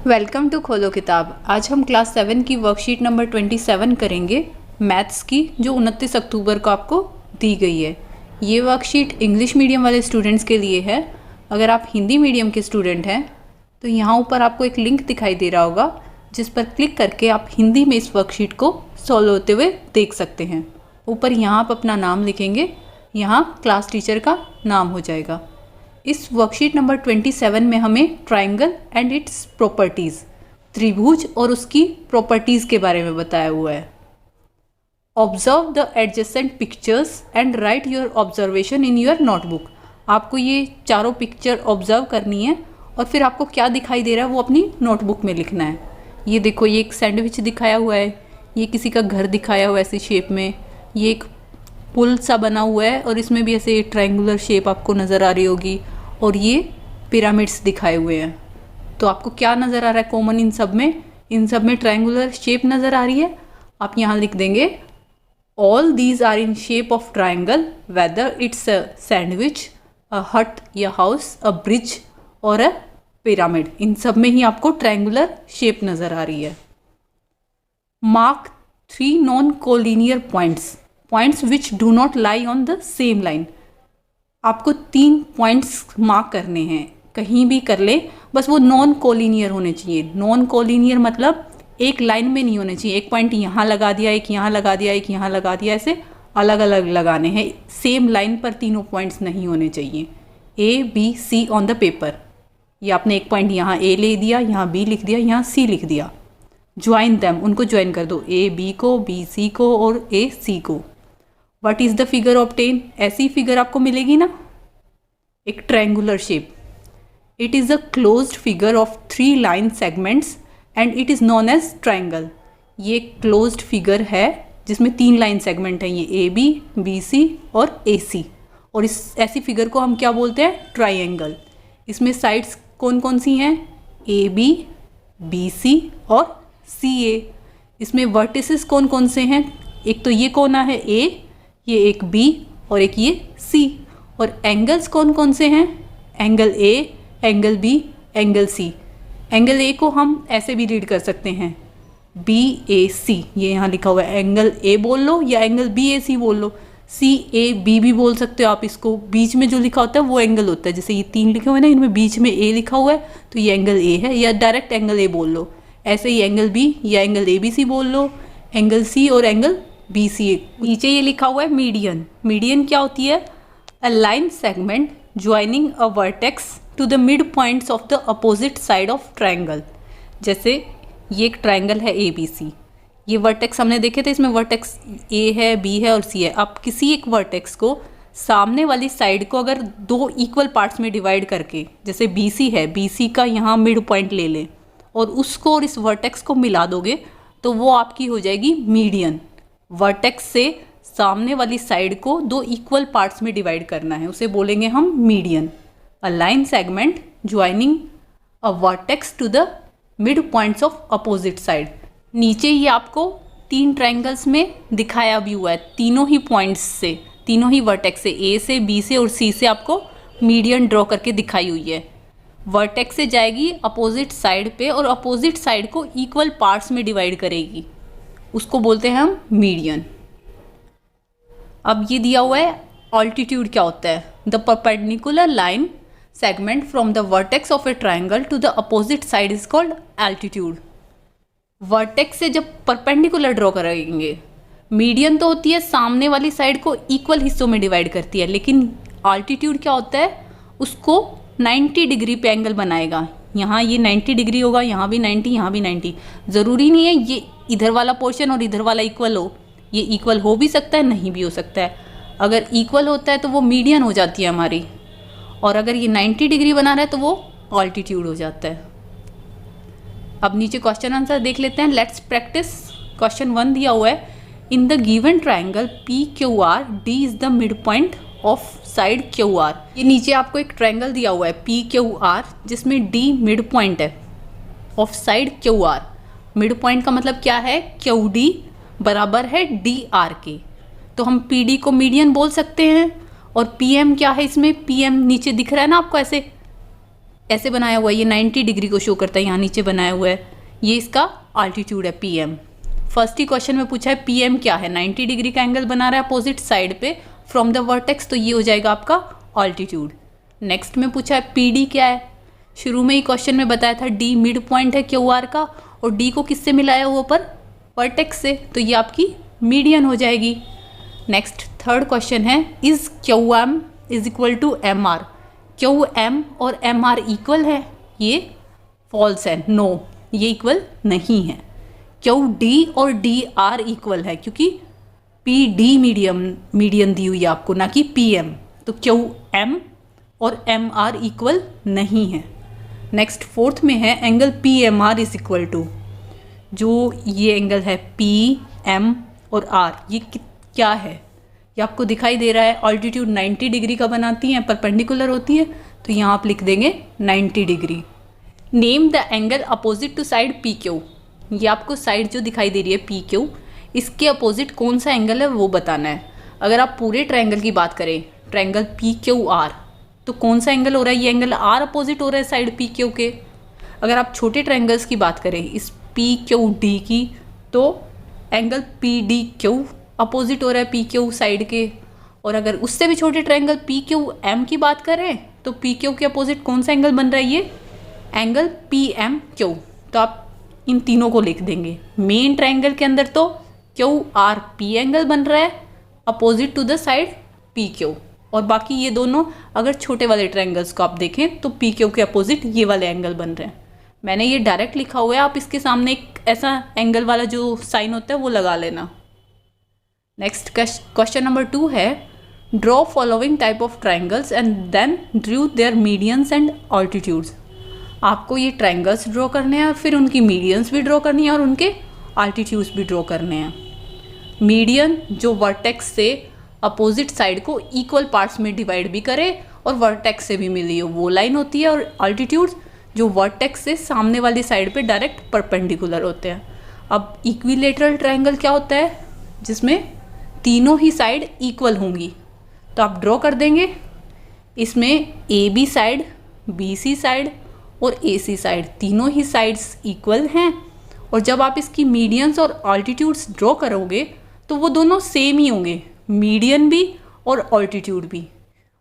Welcome to खोलो किताब। आज हम क्लास 7 की वर्कशीट नंबर 27 करेंगे मैथ्स की, जो 29 अक्टूबर को आपको दी गई है। ये वर्कशीट इंग्लिश मीडियम वाले स्टूडेंट्स के लिए है। अगर आप हिंदी मीडियम के स्टूडेंट हैं तो यहाँ ऊपर आपको एक लिंक दिखाई दे रहा होगा, जिस पर क्लिक करके आप हिंदी में इस वर्कशीट को सॉल्व होते हुए देख सकते हैं। ऊपर यहाँ आप अपना नाम लिखेंगे, यहाँ क्लास टीचर का नाम हो जाएगा। इस वर्कशीट नंबर 27 में हमें ट्राइंगल एंड इट्स प्रॉपर्टीज़, त्रिभुज और उसकी प्रॉपर्टीज़ के बारे में बताया हुआ है। Observe the adjacent pictures and right your observation in your notebook. आपको ये चारों पिक्चर ऑब्जर्व करनी है और फिर आपको क्या दिखाई दे रहा है वो अपनी नोटबुक में लिखना है। ये देखो, ये एक सैंडविच दिखाया हुआ है, ये किसी का घर दिखाया हुआ है ऐसी शेप में, ये एक पुल सा बना हुआ है और इसमें भी ऐसे ट्रायंगुलर शेप आपको नज़र आ रही होगी, और ये पिरामिड्स दिखाए हुए हैं। तो आपको क्या नज़र आ रहा है कॉमन इन सब में? इन सब में ट्रायंगुलर शेप नज़र आ रही है। आप यहाँ लिख देंगे all these are in shape of triangle whether it's a sandwich, a hut या हाउस, अ ब्रिज और अ पिरामिड। इन सब में ही आपको ट्रायंगुलर शेप नज़र आ रही है। Mark 3 non collinear points which do not lie on the same line. आपको 3 पॉइंट्स मार्क करने हैं, कहीं भी कर ले, बस वो नॉन कोलिनियर होने चाहिए। नॉन कोलिनियर मतलब एक लाइन में नहीं होने चाहिए। एक पॉइंट यहाँ लगा दिया, एक यहाँ लगा दिया, एक यहाँ लगा दिया, ऐसे अलग अलग लगाने हैं। सेम लाइन पर तीनों पॉइंट्स नहीं होने चाहिए। A, B, C on the paper. ये आपने एक पॉइंट यहाँ A ले दिया, यहाँ B लिख दिया, यहाँ C लिख दिया। ज्वाइन दैम, उनको ज्वाइन कर दो, A B को, B C को और A C को। What is the figure obtain? ऐसी फिगर आपको मिलेगी ना, एक triangular shape. It is a closed figure of 3 line segments and it is known as triangle. ये क्लोज्ड फिगर है जिसमें 3 लाइन सेगमेंट हैं, ये AB, BC और AC। और इस ऐसी फिगर को हम क्या बोलते हैं? ट्रायंगल। इसमें साइड्स कौन कौन सी हैं? AB, BC और CA। इसमें वर्टिसेस कौन कौन से हैं? एक तो ये कोना है A, ये एक B और एक ये C। और एंगल्स कौन कौन से हैं? Angle A, angle B, angle C। Angle A को हम ऐसे भी रीड कर सकते हैं, BAC। ये यहाँ लिखा हुआ है, एंगल A बोल लो या एंगल BAC बोल लो। CAB भी बोल सकते हो आप इसको। बीच में जो लिखा होता है वो एंगल होता है। जैसे ये 3 लिखे हुए हैं ना, इनमें बीच में A लिखा हुआ है तो ये एंगल A है, या डायरेक्ट एंगल A बोल लो। ऐसे ही एंगल B या एंगल ABC बोल लो, एंगल C और एंगल BC। नीचे ये लिखा हुआ है मीडियन। मीडियन क्या होती है? A line segment joining a vertex to the mid points of the opposite side of triangle. जैसे ये एक ट्रायंगल है ABC, ये वर्टेक्स हमने देखे थे, इसमें वर्टेक्स A है, B है और C है। अब किसी एक वर्टेक्स को सामने वाली साइड को अगर 2 इक्वल पार्ट्स में डिवाइड करके, जैसे BC है, BC का यहाँ मिड पॉइंट ले लें और उसको और इस वर्टेक्स को मिला दोगे तो वो आपकी हो जाएगी मीडियन। वर्टेक्स से सामने वाली साइड को 2 इक्वल पार्ट्स में डिवाइड करना है, उसे बोलेंगे हम median. A line segment joining a vertex to the mid points of opposite side. नीचे ही आपको 3 ट्रायंगल्स में दिखाया भी हुआ है, तीनों ही पॉइंट्स से, तीनों ही वर्टेक्स से, A से, B से और C से आपको मीडियन ड्रॉ करके दिखाई हुई है। वर्टेक्स से जाएगी अपोजिट साइड पे और अपोजिट साइड को इक्वल पार्ट्स में डिवाइड करेगी, उसको बोलते हैं हम मीडियन। अब ये दिया हुआ है ऑल्टीट्यूड क्या होता है? The perpendicular line segment from the vertex of a triangle to the opposite side is called altitude. Vertex से जब परपेंडिकुलर ड्रॉ करेंगे, मीडियन तो होती है सामने वाली साइड को इक्वल हिस्सों में डिवाइड करती है, लेकिन ऑल्टीट्यूड क्या होता है? उसको 90 डिग्री पे एंगल बनाएगा। यहाँ ये 90 डिग्री होगा, यहाँ भी 90, यहाँ भी 90। ज़रूरी नहीं है ये इधर वाला पोर्शन और इधर वाला इक्वल हो, ये इक्वल हो भी सकता है, नहीं भी हो सकता है। अगर इक्वल होता है तो वो मीडियन हो जाती है हमारी, और अगर ये 90 डिग्री बना रहा है तो वो ऑल्टीट्यूड हो जाता है। अब नीचे क्वेश्चन आंसर देख लेते हैं। Let's practice. क्वेश्चन 1 दिया हुआ है, in the given triangle PQR D is the mid point of side QR। ये नीचे आपको एक ट्रायंगल दिया हुआ है PQR, जिसमें D मिड पॉइंट है of side QR। Mid point का मतलब क्या है? QD बराबर है DR के, तो हम PD को मीडियन बोल सकते हैं। और PM क्या है इसमें? PM नीचे दिख रहा है ना आपको, ऐसे ऐसे बनाया हुआ है, ये 90 डिग्री को शो करता है, यहाँ नीचे बनाया हुआ है, ये इसका आल्टीट्यूड है PM। फर्स्ट ही क्वेश्चन में पूछा है PM क्या है, 90 डिग्री का एंगल बना रहा है अपोजिट साइड पे फ्रॉम द वर्टेक्स, तो ये हो जाएगा आपका आल्टीट्यूड। नेक्स्ट में पूछा है PD क्या है, शुरू में ही क्वेश्चन में बताया था D मिड पॉइंट है QR का, और D को किससे मिलाया हुआ पर, वर्टेक्स से, तो ये आपकी मीडियन हो जाएगी। नेक्स्ट थर्ड क्वेश्चन है, is QM is equal to MR, QM और MR इक्वल है, ये फॉल्स है, नो ये इक्वल नहीं है। QD और DR इक्वल है, क्योंकि PD मीडियन दी हुई है आपको, ना कि PM, तो QM और MR इक्वल नहीं है। नेक्स्ट फोर्थ में है, angle PMR is equal to, जो ये एंगल है PM और R, ये क्या है, ये आपको दिखाई दे रहा है, ऑल्टीट्यूड 90 डिग्री का बनाती हैं, परपेंडिकुलर होती है, तो यहाँ आप लिख देंगे 90 degree. Name the angle opposite to side PQ, ये आपको साइड जो दिखाई दे रही है PQ, इसके अपोजिट कौन सा एंगल है वो बताना है। अगर आप पूरे ट्रायंगल की बात करें, ट्रायंगल PQR, तो कौन सा एंगल हो रहा है, ये एंगल R अपोजिट हो रहा है साइड PQ के। अगर आप छोटे ट्रायंगल्स की बात करें, इस PQD की, तो एंगल PDQ अपोजिट हो रहा है PQ साइड के। और अगर उससे भी छोटे ट्रायंगल PQM की बात करें, तो PQ के अपोजिट कौन सा एंगल बन रहा है, ये एंगल PMQ, तो आप इन तीनों को लिख देंगे। मेन ट्रायंगल के अंदर तो QRP एंगल बन रहा है opposite to the side PQ, और बाकी ये दोनों अगर छोटे वाले ट्रायंगल्स को आप देखें तो PQ के अपोजिट ये वाले एंगल बन रहे हैं। मैंने ये डायरेक्ट लिखा हुआ है, आप इसके सामने एक ऐसा एंगल वाला जो साइन होता है वो लगा लेना। नेक्स्ट क्वेश्चन नंबर 2 है, draw following type of triangles and then draw their medians and altitudes. आपको ये ट्रायंगल्स ड्रॉ करने हैं, फिर उनकी मीडियंस भी ड्रॉ करनी है और उनके ऑल्टीट्यूड्स भी ड्रॉ करने हैं। मीडियन जो वर्टेक्स से अपोजिट साइड को इक्वल पार्ट्स में डिवाइड भी करे और वर्टेक्स से भी मिली हो, वो लाइन होती है, और ऑल्टीट्यूड्स जो वर्टेक्स से सामने वाली साइड पे डायरेक्ट परपेंडिकुलर होते हैं। अब इक्विलेटरल ट्रायंगल क्या होता है, जिसमें तीनों ही साइड इक्वल होंगी, तो आप ड्रॉ कर देंगे। इसमें AB साइड, BC साइड और AC साइड, तीनों ही साइड्स इक्वल हैं, और जब आप इसकी मीडियंस और ऑल्टीट्यूड्स ड्रॉ करोगे तो वो दोनों सेम ही होंगे, मीडियन भी और ऑल्टीट्यूड भी।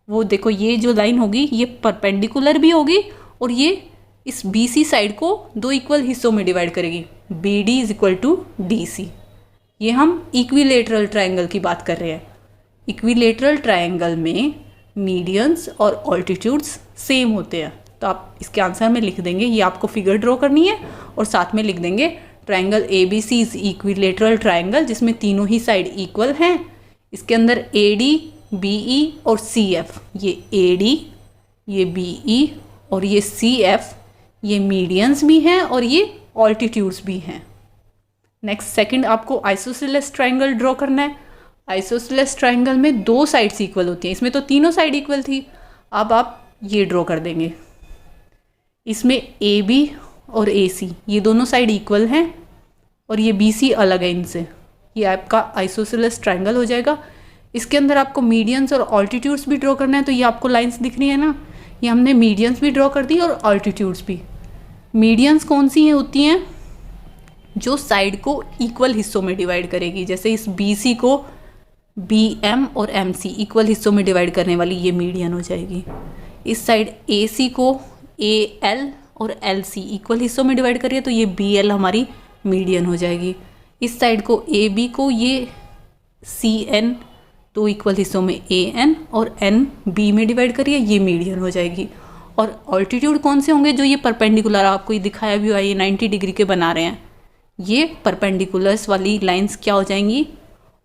वो देखो, ये जो लाइन होगी ये परपेंडिकुलर भी होगी, और ये इस BC साइड को दो इक्वल हिस्सों में डिवाइड करेगी, BD is equal to DC। ये हम इक्विलेटरल ट्रायंगल की बात कर रहे हैं। इक्विलेटरल ट्रायंगल में मीडियंस और ऑल्टीट्यूड्स सेम होते हैं, तो आप इसके आंसर में लिख देंगे, ये आपको फिगर ड्रॉ करनी है और साथ में लिख देंगे triangle ABC is equilateral triangle, जिसमें तीनों ही साइड इक्वल हैं। इसके अंदर AD, BE और CF, ये AD, ये BE और ये CF, ये मीडियंस भी हैं और ये ऑल्टीट्यूड्स भी हैं। नेक्स्ट सेकंड, आपको आइसोसेलेस ट्रायंगल ड्रॉ करना है। आइसोसेलेस ट्रायंगल में दो साइड्स इक्वल होती हैं, इसमें तो तीनों साइड इक्वल थी। अब आप ये ड्रॉ कर देंगे, इसमें AB और AC ये दोनों साइड इक्वल हैं और ये BC अलग है इनसे, ये आपका आइसोसेलेस ट्रायंगल हो जाएगा। इसके अंदर आपको मीडियंस और ऑल्टीट्यूड्स भी ड्रॉ करना है, तो ये आपको लाइंस दिख रही है ना, ये हमने मीडियंस भी ड्रॉ कर दी और ऑल्टीट्यूड्स भी। मीडियंस कौन सी हैं होती हैं, जो साइड को इक्वल हिस्सों में डिवाइड करेगी, जैसे इस BC को BM और MC इक्वल हिस्सों में डिवाइड करने वाली ये मीडियन हो जाएगी। इस साइड AC को AL और LC इक्वल हिस्सों में डिवाइड करिए, तो ये BL हमारी मीडियन हो जाएगी। इस साइड को AB को ये CN, तो इक्वल हिस्सों में AN और NB में डिवाइड करिए, ये मीडियन हो जाएगी। और ऑल्टीट्यूड कौन से होंगे, जो ये परपेंडिकुलर, आपको ये दिखाया भी हुआ है, ये 90 डिग्री के बना रहे हैं, ये परपेंडिकुलर्स वाली लाइंस क्या हो जाएंगी,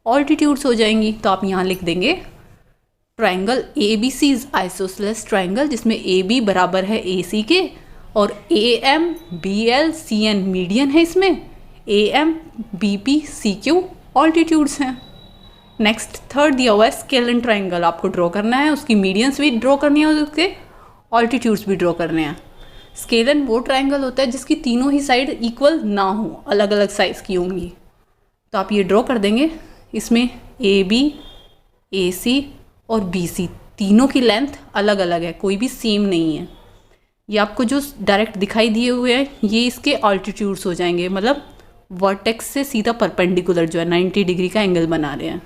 ऑल्टीट्यूड्स हो जाएंगी। तो आप यहाँ लिख देंगे triangle ABC is isosceles triangle, जिसमें AB बराबर है AC के और AM BL CN मीडियन है, इसमें AM BP CQ ऑल्टीट्यूड्स हैं। नेक्स्ट थर्ड दिया हुआ है स्केलन ट्रायंगल, आपको ड्रॉ करना है, उसकी मीडियंस भी ड्रॉ करनी है और उसके ऑल्टीट्यूड्स भी ड्रॉ करने हैं। स्केलन वो ट्रायंगल होता है जिसकी तीनों ही साइड इक्वल ना हो, अलग अलग साइज़ की होंगी। तो आप ये ड्रॉ कर देंगे, इसमें AB AC और BC तीनों की लेंथ अलग अलग है, कोई भी सेम नहीं है। ये आपको जो डायरेक्ट दिखाई दिए हुए हैं ये इसके ऑल्टीट्यूड्स हो जाएंगे, मतलब वर्टेक्स से सीधा परपेंडिकुलर जो है 90 डिग्री का एंगल बना रहे हैं।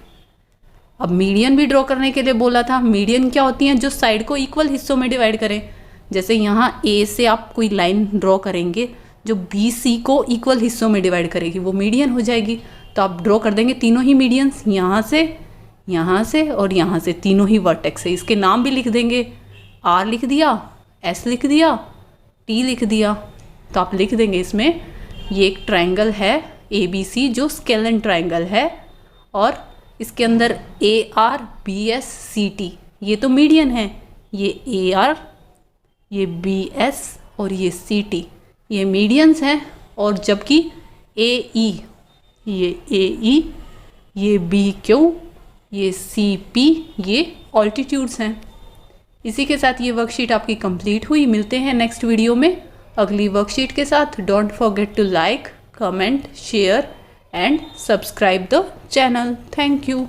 अब मीडियन भी ड्रॉ करने के लिए बोला था। मीडियन क्या होती हैं? जो साइड को इक्वल हिस्सों में डिवाइड करें। जैसे यहाँ ए से आप कोई लाइन ड्रॉ करेंगे जो बी सी को इक्वल हिस्सों में डिवाइड करेगी, वो मीडियन हो जाएगी। तो आप ड्रॉ कर देंगे तीनों ही मीडियंस, यहाँ से और यहाँ से, तीनों ही वर्टेक्स है। इसके नाम भी लिख देंगे, आर लिख दिया, एस लिख दिया, टी लिख दिया। तो आप लिख देंगे इसमें ये एक ट्रायंगल है ABC जो स्केलन ट्रायंगल है, और इसके अंदर AR BS CT ये तो मीडियन है, ये AR, ये BS और ये CT ये मीडियंस हैं। और जबकि AE, ये BQ, ये CP ये ऑल्टीट्यूड्स हैं। इसी के साथ ये वर्कशीट आपकी कंप्लीट हुई। मिलते हैं नेक्स्ट वीडियो में अगली वर्कशीट के साथ। Don't forget to like, comment, share and subscribe the channel. Thank you.